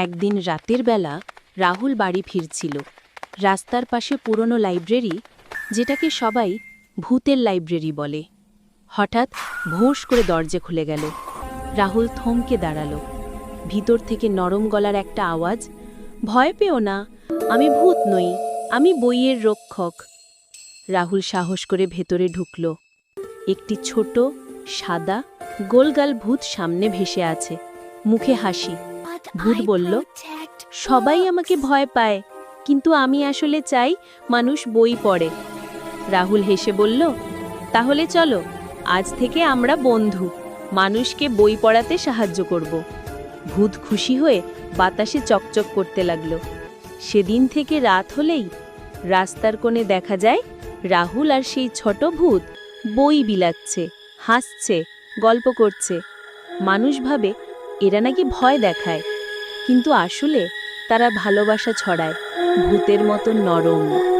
একদিন রাতের বেলা রাহুল বাড়ি ফিরছিল। রাস্তার পাশে পুরনো লাইব্রেরি, যেটাকে সবাই ভূতের লাইব্রেরি বলে। হঠাৎ ভোঁস করে দরজা খুলে গেল। রাহুল থমকে দাঁড়ালো। ভিতর থেকে নরম গলার একটা আওয়াজ, ভয় পেও না, আমি ভূত নই, আমি বইয়ের রক্ষক। রাহুল সাহস করে ভেতরে ঢুকল। একটি ছোট সাদা গোলগাল ভূত সামনে ভেসে আছে, মুখে হাসি। ভূত বলল, সবাই আমাকে ভয় পায়, কিন্তু আমি আসলে চাই মানুষ বই পড়ে। রাহুল হেসে বলল, তাহলে চলো, আজ থেকে আমরা বন্ধু, মানুষকে বই পড়াতে সাহায্য করব। ভূত খুশি হয়ে বাতাসে চকচক করতে লাগল। সেদিন থেকে রাত হলেই রাস্তার কোণে দেখা যায় রাহুল আর সেই ছোট ভূত বই বিলাচ্ছে, হাসছে, গল্প করছে। মানুষ ভাবে এরা নাকি ভয় দেখায়, কিন্তু আসলে তারা ভালোবাসা ছড়ায়, ভূতের মতো নরম।